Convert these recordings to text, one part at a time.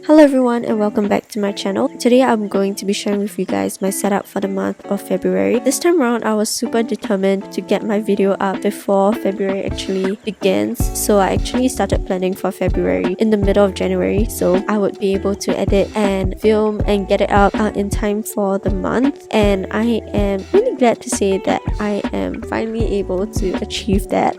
Hello everyone and welcome back to my channel. Today I'm going to be sharing with you guys my setup for the month of February. This time around I was super determined to get my video up before February actually begins. So I actually started planning for February in the middle of January so I would be able to edit and film and get it out in time for the month. And I am really glad to say that I am finally able to achieve that.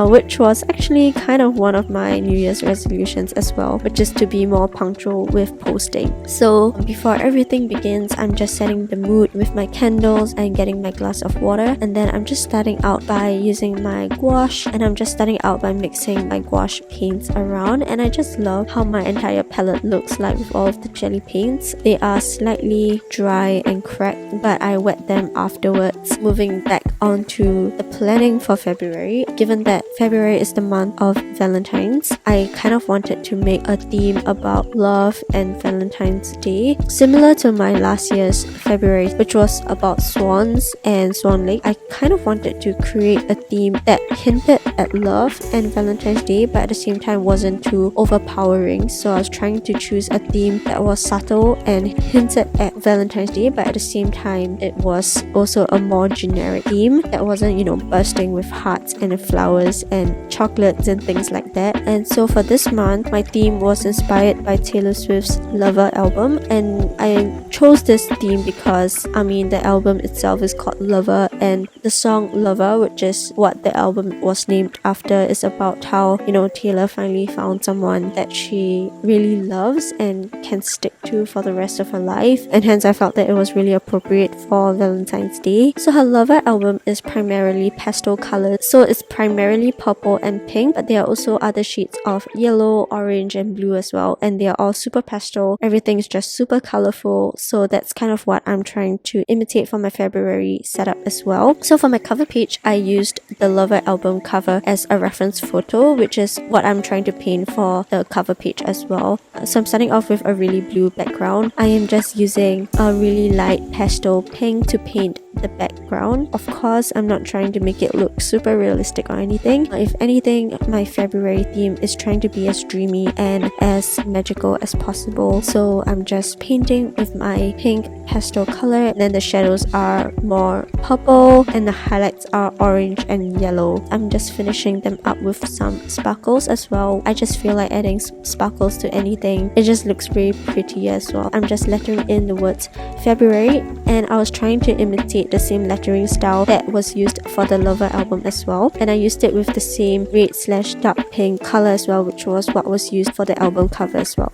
Which was actually kind of one of my New Year's resolutions as well, which is to be more punctual with posting. So before everything begins, I'm just setting the mood with my candles and getting my glass of water, and then I'm just starting out by using my gouache, and I'm just starting out by mixing my gouache paints around. And I just love how my entire palette looks like with all of the jelly paints. They are slightly dry and cracked, but I wet them afterwards. Moving back onto the planning for February, given that February is the month of Valentine's, I kind of wanted to make a theme about love and Valentine's Day, similar to my last year's February, which was about swans and Swan Lake. I kind of wanted to create a theme that hinted at love and Valentine's Day, but at the same time wasn't too overpowering. So I was trying to choose a theme that was subtle and hinted at Valentine's Day, but at the same time it was also a more generic theme that wasn't, bursting with hearts and flowers and chocolates and things like that. And so for this month, my theme was inspired by Taylor Swift's Lover album, and I chose this theme because the album itself is called Lover, and the song Lover, which is what the album was named after, is about how Taylor finally found someone that she really loves and can stick to for the rest of her life, and hence I felt that it was really appropriate for Valentine's Day. So her Lover album is primarily pastel colors, so it's primarily purple and pink, but there are also other shades of yellow, orange and blue as well, and they are all super pastel. Everything's just super colorful, so that's kind of what I'm trying to imitate for my February setup as well. So for my cover page, I used the Lover album cover as a reference photo, which is what I'm trying to paint for the cover page as well. So I'm starting off with a really blue background. I am just using a really light pastel pink to paint the background. Of course, I'm not trying to make it look super realistic or anything. If anything, my February theme is trying to be as dreamy and as magical as possible. So I'm just painting with my pink pastel color, and then the shadows are more purple and the highlights are orange and yellow. I'm just finishing them up with some sparkles as well. I just feel like adding sparkles to anything, it just looks very pretty as well. I'm just lettering in the words February, and I was trying to imitate the same lettering style that was used for the Lover album as well, and I used it with the same red/dark pink color as well, which was what was used for the album cover as well.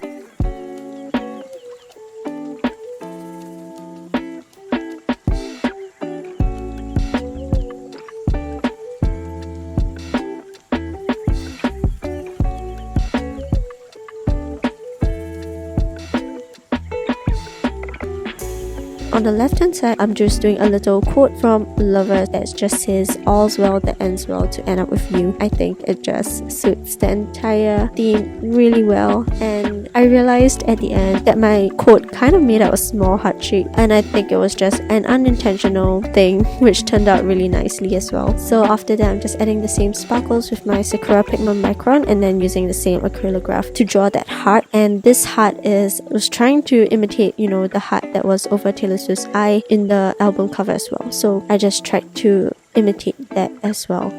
On the left hand side, I'm just doing a little quote from Lover that just says, "All's well that ends well to end up with you." I think it just suits the entire theme really well, and I realized at the end that my quote kind of made up a small heart shape, and I think it was just an unintentional thing which turned out really nicely as well. So after that, I'm just adding the same sparkles with my Sakura Pigment Micron, and then using the same acrylograph to draw that heart. And this heart was trying to imitate the heart that was over Taylor Swift's eye in the album cover as well, so I just tried to imitate that as well.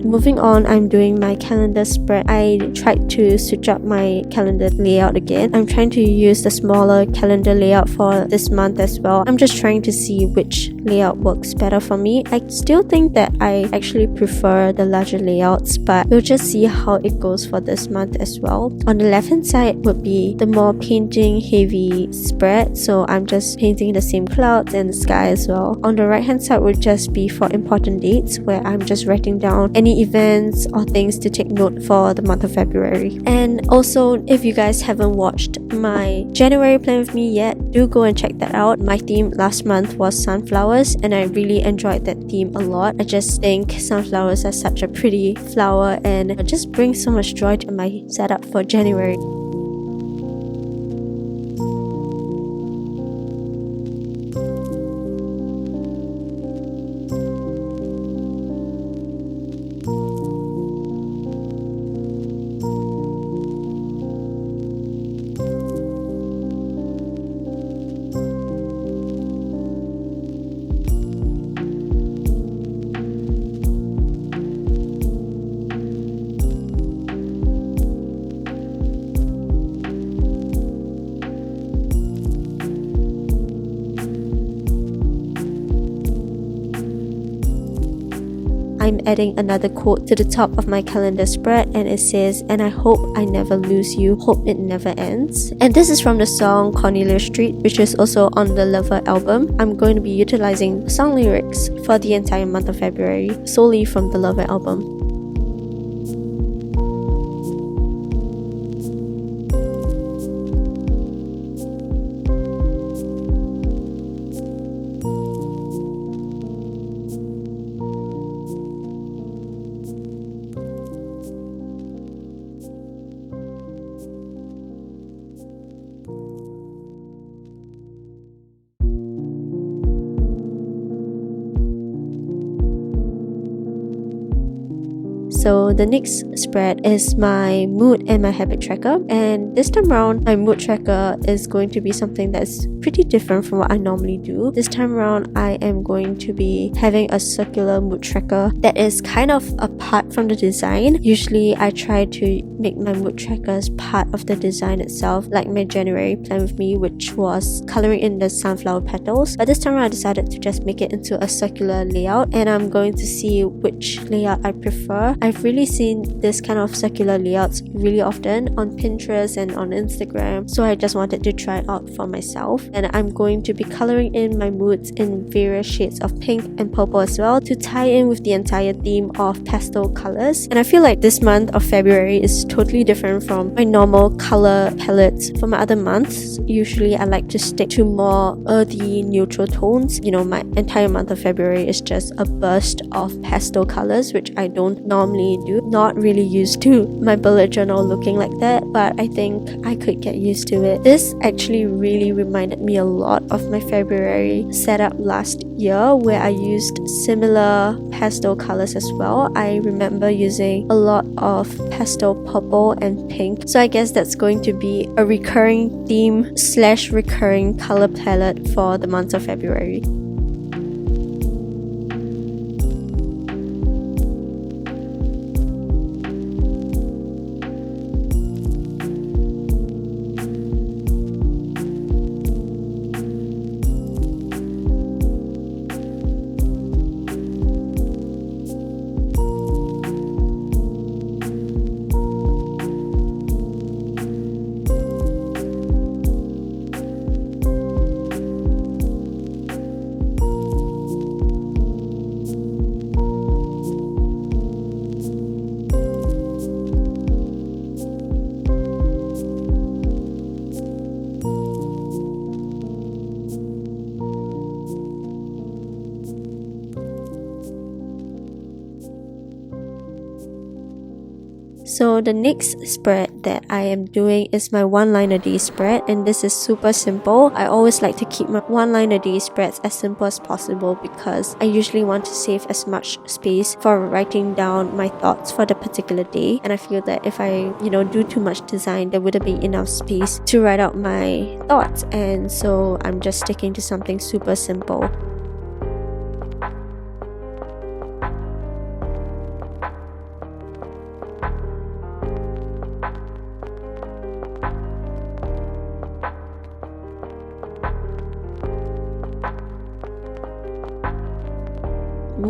Moving on, I'm doing my calendar spread. I tried to switch up my calendar layout again. I'm trying to use the smaller calendar layout for this month as well. I'm just trying to see which layout works better for me. I still think that I actually prefer the larger layouts, but we'll just see how it goes for this month as well. On the left hand side would be the more painting heavy spread, so I'm just painting the same clouds and the sky as well. On the right hand side would just be for important dates, where I'm just writing down any events or things to take note for the month of February. And also, if you guys haven't watched my January plan with me yet, do go and check that out. My theme last month was sunflowers, and I really enjoyed that theme a lot. I just think sunflowers are such a pretty flower, and it just brings so much joy to my setup for January. I'm adding another quote to the top of my calendar spread, and it says, "And I hope I never lose you, hope it never ends." And this is from the song Cornelia Street, which is also on the Lover album. I'm going to be utilizing song lyrics for the entire month of February, solely from the Lover album. So the next spread is my mood and my habit tracker, and this time around my mood tracker is going to be something that's pretty different from what I normally do. This time around I am going to be having a circular mood tracker that is kind of apart from the design. Usually I try to make my mood trackers part of the design itself, like my January plan with me, which was coloring in the sunflower petals, but this time around I decided to just make it into a circular layout, and I'm going to see which layout I prefer. I've really seen this kind of circular layouts really often on Pinterest and on Instagram, so I just wanted to try it out for myself. And I'm going to be coloring in my moods in various shades of pink and purple as well, to tie in with the entire theme of pastel colors. And I feel like this month of February is totally different from my normal color palettes. For my other months, usually I like to stick to more earthy neutral tones. You know, my entire month of February is just a burst of pastel colors, which I don't normally do. Not really used to my bullet journal looking like that, but I think I could get used to it. This actually really reminded me a lot of my February setup last year, where I used similar pastel colors as well. I remember using a lot of pastel purple and pink, so I guess that's going to be a recurring theme slash recurring color palette for the month of February. So the next spread that I am doing is my one line a day spread, and this is super simple. I always like to keep my one line a day spreads as simple as possible because I usually want to save as much space for writing down my thoughts for the particular day, and I feel that if I do too much design, there wouldn't be enough space to write out my thoughts, and so I'm just sticking to something super simple.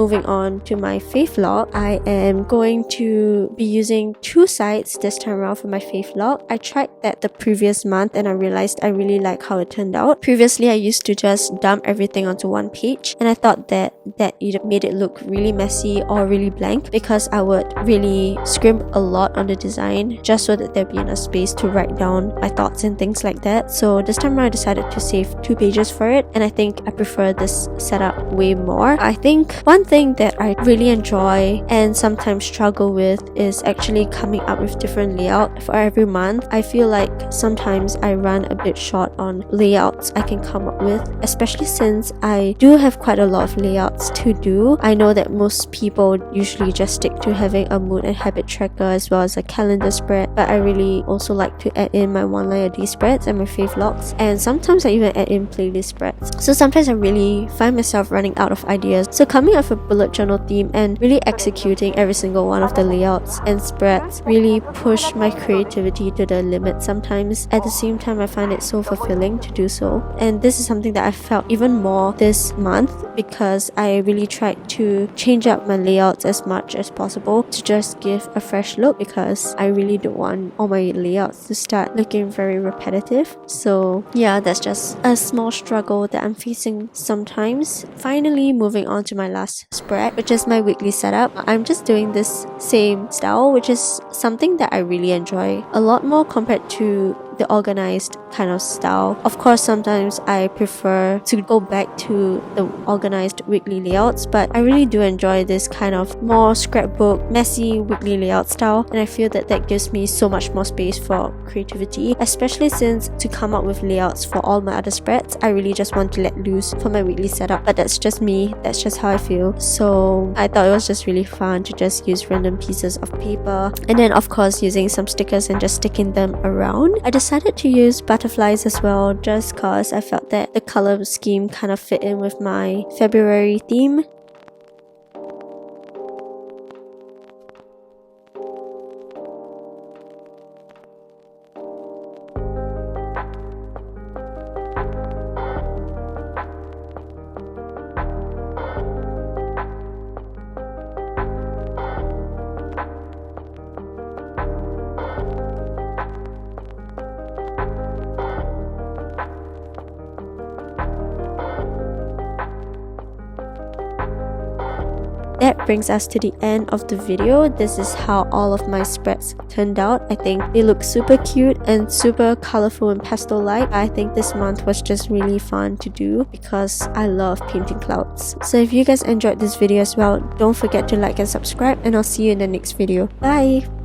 moving on to my fave log, I am going to be using 2 sides this time around for my fave log. I tried that the previous month and I realized I really like how it turned out. Previously, I used to just dump everything onto one page, and I thought that either made it look really messy or really blank, because I would really scrimp a lot on the design just so that there'd be enough space to write down my thoughts and things like that. So this time around I decided to save 2 pages for it, and I think I prefer this setup way more. I think one thing that I really enjoy and sometimes struggle with is actually coming up with different layout for every month. I feel like sometimes I run a bit short on layouts I can come up with, especially since I do have quite a lot of layouts to do. I know that most people usually just stick to having a mood and habit tracker as well as a calendar spread, but I really also like to add in my one line a day spreads and my fave logs, and sometimes I even add in playlist spreads. So sometimes I really find myself running out of ideas. So coming up with a bullet journal theme and really executing every single one of the layouts and spreads really push my creativity to the limit sometimes. At the same time, I find it so fulfilling to do so. And this is something that I felt even more this month, because I really tried to change up my layouts as much as possible to just give a fresh look, because I really don't want all my layouts to start looking very repetitive. So yeah, that's just a small struggle that I'm facing sometimes. Finally, moving on to my last spread, which is my weekly setup. I'm just doing this same style, which is something that I really enjoy a lot more compared to the organized kind of style. Of course, sometimes I prefer to go back to the organized weekly layouts, but I really do enjoy this kind of more scrapbook, messy weekly layout style, and I feel that that gives me so much more space for creativity, especially since to come up with layouts for all my other spreads, I really just want to let loose for my weekly setup. But that's just me, that's just how I feel. So I thought it was just really fun to just use random pieces of paper, and then of course using some stickers and just sticking them around. I decided to use butterflies as well, just cause I felt that the color scheme kind of fit in with my February theme. That brings us to the end of the video. This is how all of my spreads turned out. I think they look super cute and super colorful and pastel-like. I think this month was just really fun to do because I love painting clouds. So if you guys enjoyed this video as well, don't forget to like and subscribe, and I'll see you in the next video. Bye!